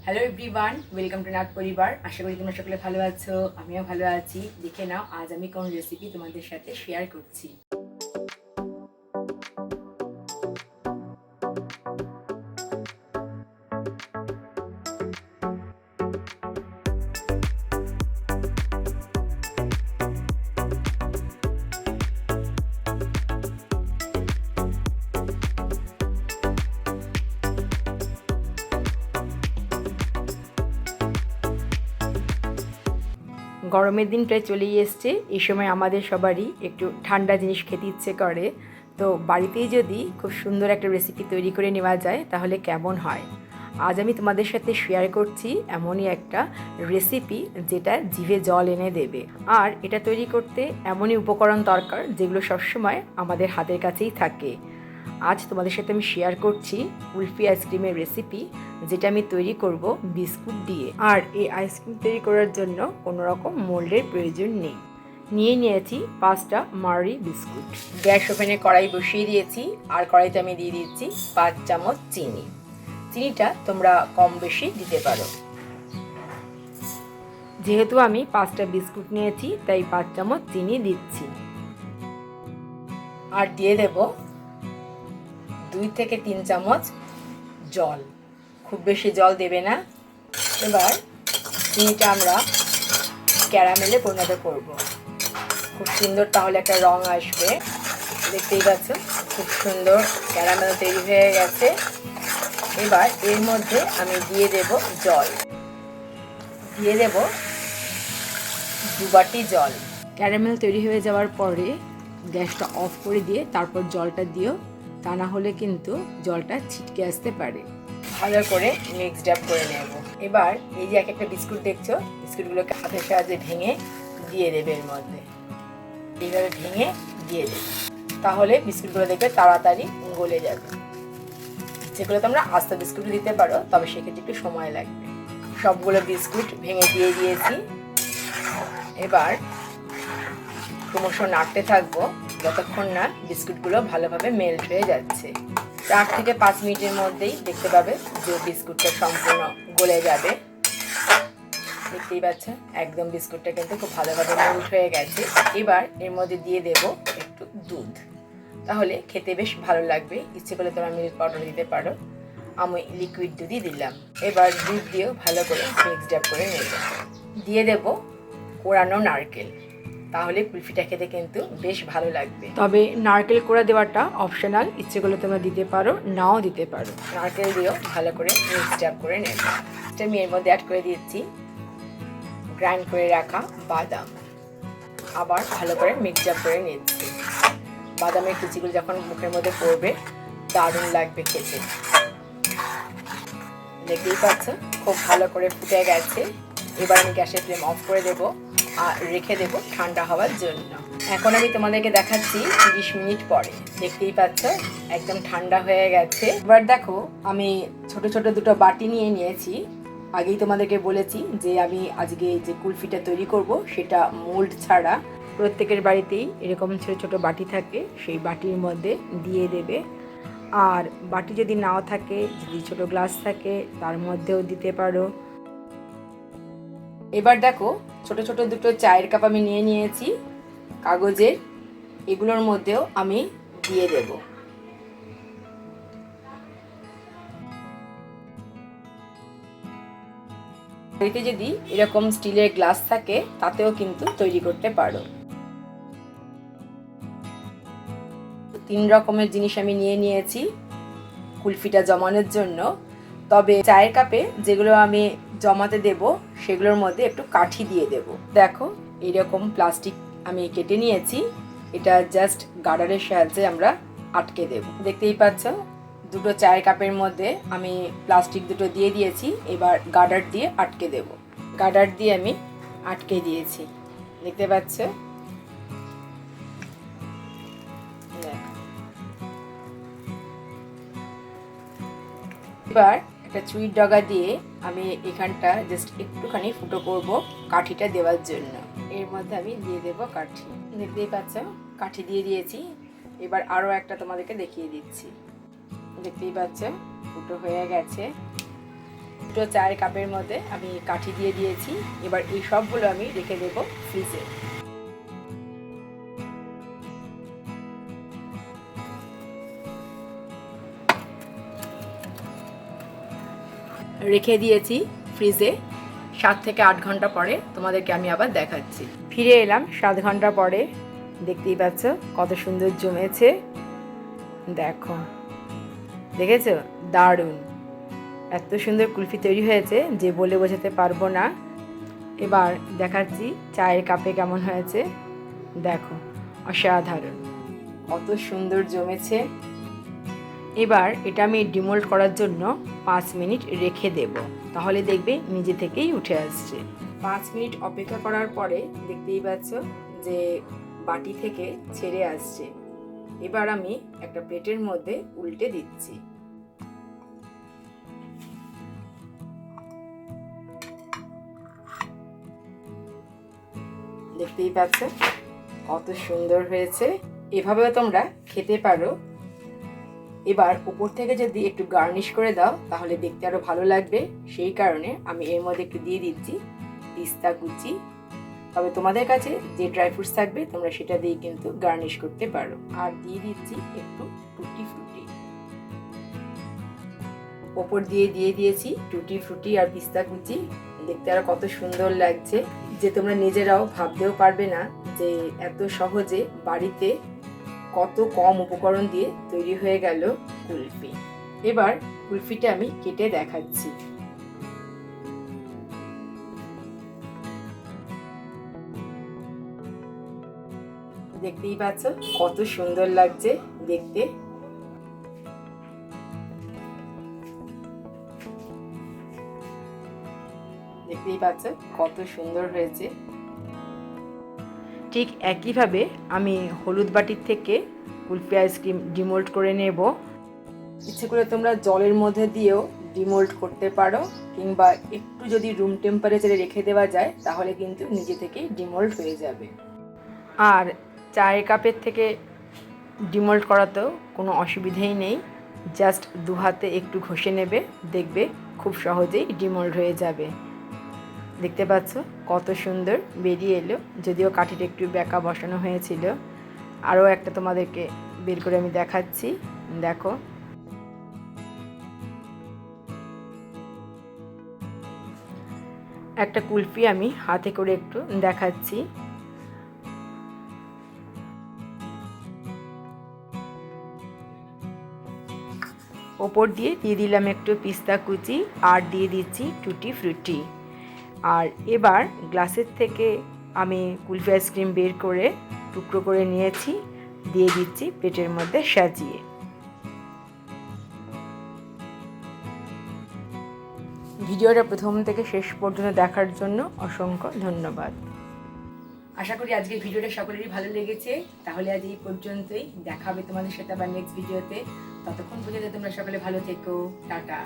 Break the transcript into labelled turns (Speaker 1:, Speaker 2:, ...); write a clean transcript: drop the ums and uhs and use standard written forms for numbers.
Speaker 1: Hello everyone, welcome to nut পরিবার। আশা করি তোমরা সকলে ভালো আছো, আমিও ভালো আছি। দেখে নাও আজ আমি কোন রেসিপি তোমাদের সাথে শেয়ার করছি। গরমের দিন প্রায় চলেই এসছে। এই সময় আমাদের সবারই একটু ঠান্ডা জিনিস খেতে ইচ্ছে করে। তো বাড়িতেই যদি খুব সুন্দর একটা রেসিপি তৈরি করে নেওয়া যায় তাহলে কেমন হয়। আজ আমি তোমাদের সাথে শেয়ার করছি এমনই একটা রেসিপি যেটা জিভে জল এনে দেবে। আর এটা তৈরি করতে এমনই উপকরণ দরকার যেগুলো সবসময় আমাদের হাতের কাছেই থাকে। আজ তোমাদের সাথে আমি শেয়ার করছি কুলফি আইসক্রিমের রেসিপি, যেটা আমি তৈরি করব বিস্কুট দিয়ে। আর এই আইসক্রিম তৈরি করার জন্য কোনো রকম মোল্ডের প্রয়োজন নেই। নিয়েছি 5টা মারি বিস্কুট। গ্যাস ওভেনে কড়াই বসিয়ে দিয়েছি, আর কড়াইতে আমি দিয়ে দিচ্ছি 5 চামচ চিনি। চিনিটা তোমরা কম বেশি দিতে পারো। যেহেতু আমি 5টা বিস্কুট নিয়েছি তাই 5 চামচ চিনি দিচ্ছি। আর দিয়ে দেব 2 থেকে 3 চামচ জল। খুব বেশি জল দেবে না। এবার চিনিটা আমরা ক্যারামেলে পরিণত করব। খুব সুন্দর তাহলে একটা রং আসবে। দেখতেই পাচ্ছ খুব সুন্দর ক্যারামেল তৈরি হয়ে গেছে। এবার এর মধ্যে আমি দিয়ে দেব জল। দিয়ে দেব 2 বাটি জল। ক্যারামেল তৈরি হয়ে যাওয়ার পরে গ্যাসটা অফ করে দিয়ে তারপর জলটা দিও, তা না হলে কিন্তু জলটা ছিটকে আসতে পারে। ভালো করে মিক্সড আপ করে নেব। এবার এই যে একটা বিস্কুট দেখছো, বিস্কুটগুলোকে হাতের সাহায্যে ভেঙে দিয়ে দেবে এর মধ্যে। এইভাবে ভেঙে দিয়ে দেবে, তাহলে বিস্কুটগুলো দেখবে তাড়াতাড়ি গলে যাবে। যেগুলো তোমরা আস্ত বিস্কুট দিতে পারো, তবে সেক্ষেত্রে একটু সময় লাগবে। সবগুলো বিস্কুট ভেঙে দিয়ে দিয়েছি। এবার ক্রমশ নাড়তে থাকবো যতক্ষণ না বিস্কুটগুলো ভালোভাবে মেল্ট হয়ে যাচ্ছে। 4 থেকে 5 মিনিটের মধ্যেই দেখতে পাবে যে বিস্কুটটা সম্পূর্ণ গলে যাবে। দেখতেই পাচ্ছ একদম বিস্কুটটা কিন্তু খুব ভালোভাবে মেল্ট হয়ে গেছে। এবার এর মধ্যে দিয়ে দেব একটু দুধ, তাহলে খেতে বেশ ভালো লাগবে। ইচ্ছে করলে তোমরা মিল্ক পাউডার দিতে পারো, আমি লিকুইড দুধই দিলাম। এবার দুধ দিয়েও ভালো করে মিক্সড আপ করে নেব। দিয়ে দেব কোরানো নারকেল, তাহলে কুলফিটা খেতে কিন্তু বেশ ভালো লাগবে। তবে নারকেল কোড়া দেওয়াটা অপশনাল, ইচ্ছে করলে তোমরা দিতে পারো, নাও দিতে পারো। নারকেল দিয়েও ভালো করে মিক্সড আপ করে নেব। আমি এর মধ্যে অ্যাড করে দিচ্ছি গ্রাইন্ড করে রাখা বাদাম। আবার ভালো করে মিক্সড আপ করে নিচ্ছি। বাদামের কুচিগুলো যখন মুখের মধ্যে পড়বে দারুণ লাগবে খেতে। দেখতেই পাচ্ছ খুব ভালো করে ফুটে গেছে। এবার আমি গ্যাসের ফ্লেম অফ করে দেব আর রেখে দেব ঠান্ডা হওয়ার জন্য। এখন আমি তোমাদেরকে দেখাচ্ছি 30 মিনিট পরে। দেখতেই পাচ্ছ একদম ঠান্ডা হয়ে গেছে। এবার দেখো আমি ছোট ছোট দুটো বাটি নিয়ে নিয়েছি। আগেই তোমাদেরকে বলেছি যে আমি আজকে যে কুলফিটা তৈরি করব সেটা মোল্ড ছাড়া। প্রত্যেকের বাড়িতেই এরকম ছোট ছোট বাটি থাকে, সেই বাটির মধ্যে দিয়ে দেবে। আর বাটি যদি নাও থাকে, যদি ছোট গ্লাস থাকে তার মধ্যেও দিতে পারো। এবার দেখো ছোট ছোট দুটো চায়ের কাপ আমি নিয়ে নিয়েছি কাগজের, এগুলোর মধ্যেও আমি দিয়ে দেব। বাড়িতে যদি এরকম স্টিলের গ্লাস থাকে তাতেও কিন্তু তৈরি করতে পারো। 3 রকমের জিনিস আমি নিয়ে নিয়েছি কুলফিটা জমানোর জন্য। তবে চায়ের কাপে যেগুলো আমি জমাতে দেব সেগুলোর মধ্যে একটু কাঠি দিয়ে দেব। দেখো এইরকম প্লাস্টিক আমি কেটে নিয়েছি, এটা জাস্ট গার্ডারের সাহায্যে আমরা আটকে দেব। দেখতেই পাচ্ছ দুটো চায়ের কাপের মধ্যে আমি প্লাস্টিক দুটো দিয়ে দিয়েছি। এবার গার্ডার দিয়ে আটকে দেব। গার্ডার দিয়ে আমি আটকে দিয়েছি, দেখতে পাচ্ছ। এবার একটা চুইর ডগা দিয়ে আমি এখানটা জাস্ট একটুখানি ফুটো করব কাঠিটা দেওয়ার জন্য। এর মধ্যে আমি দিয়ে দেব কাঠি। দেখতেই পাচ্ছ কাঠি দিয়ে দিয়েছি। এবার আরও একটা তোমাদেরকে দেখিয়ে দিচ্ছি। দেখতেই পাচ্ছ ফুটো হয়ে গেছে। দুটো চায়ের কাপের মধ্যে আমি কাঠি দিয়ে দিয়েছি। এবার এই সবগুলো আমি রেখে দেবো ফ্রিজে। রেখে দিয়েছি ফ্রিজে। 7 থেকে 8 ঘন্টা পরে তোমাদেরকে আমি আবার দেখাচ্ছি। ফিরে এলাম 7 ঘন্টা পরে। দেখতেই পাচ্ছ কত সুন্দর জমেছে, দেখো, দেখেছো? দারুণ, এত সুন্দর কুলফি তৈরি হয়েছে যে বলে বোঝাতে পারবো না। এবার দেখাচ্ছি চায়ের কাপে কেমন হয়েছে, দেখো, অসাধারণ, কত সুন্দর জমেছে। এবার এটা আমি ডিমোল্ড করার জন্য 5 মিনিট রেখে দেব, তাহলে দেখবে নিজে থেকেই উঠে আসছে। 5 মিনিট অপেক্ষা করার পরে দেখতেই পাচ্ছ যে বাটি থেকে ছেড়ে আসছে। এবার আমি একটা প্লেটের মধ্যে উল্টে দিচ্ছি। দেখতেই পাচ্ছ কত সুন্দর হয়েছে। এভাবেও তোমরা খেতে পারো। এবার উপর থেকে যদি একটু গার্নিশ করে দাও তাহলে দেখতে আরো ভালো লাগবে। সেই কারণে আমি এর মধ্যে একটু দিয়ে দিচ্ছি পিস্তা কুচি। তবে তোমাদের কাছে যে ড্রাই ফ্রুটস থাকবে তোমরা সেটা দিয়ে কিন্তু গার্নিশ করতে পারো। আর দিয়ে দিচ্ছি একটু টুটি ফ্রুটি, ওপর দিয়ে দিয়েছি টুটি ফ্রুটি আর পিস্তা কুচি। দেখতে আরো কত সুন্দর লাগছে যে তোমরা নিজেরাও ভাবতেও পারবে না যে এত সহজে বাড়িতে কত কম উপকরণ দিয়ে তৈরি হয়ে গেল কুলফি। এবার কুলফিটা আমি কেটে দেখাচ্ছি। দেখতেই পাচ্ছ কত সুন্দর লাগছে দেখতে। দেখতেই পাচ্ছ কত সুন্দর হয়েছে। ঠিক একইভাবে আমি হলুদ বাটির থেকে কুলফি আইসক্রিম ডিমোল্ড করে নেব। ইচ্ছে করে তোমরা জলের মধ্যে দিয়েও ডিমোল্ড করতে পারো, কিংবা একটু যদি রুম টেম্পারেচারে রেখে দেওয়া যায় তাহলে কিন্তু নিজে থেকেই ডিমোল্ড হয়ে যাবে। আর চায়ের কাপের থেকে ডিমোল্ড করাতেও কোনো অসুবিধেই নেই। জাস্ট 2 হাতে একটু ঘষে নেবে, দেখবে খুব সহজেই ডিমোল্ড হয়ে যাবে। দেখতে পাচ্ছ কত সুন্দর বেরিয়ে এলো, যদিও কাঠিটা একটু বেঁকা বসানো হয়েছিল। আরও একটা তোমাদেরকে বের করে আমি দেখাচ্ছি, দেখো। একটা কুলফি আমি হাতে করে একটু দেখাচ্ছি। ওপর দিয়ে দিলাম একটু পিস্তা কুচি আর দিয়ে দিচ্ছি টুটি ফ্রুটি। আর এবার গ্লাসের থেকে আমি কুলফি আইসক্রিম বের করে টুকরো করে নিয়েছি, দিয়ে দিচ্ছি প্লেটের মধ্যে সাজিয়ে। ভিডিওটা প্রথম থেকে শেষ পর্যন্ত দেখার জন্য অসংখ্য ধন্যবাদ। আশা করি আজকের ভিডিওটা সকলেরই ভালো লেগেছে। তাহলে আজ এই পর্যন্তই, দেখা হবে তোমাদের সাথে আবার নেক্সট ভিডিওতে। ততক্ষণ পর্যন্ত তোমরা সকলে ভালো থেকো, টাটা।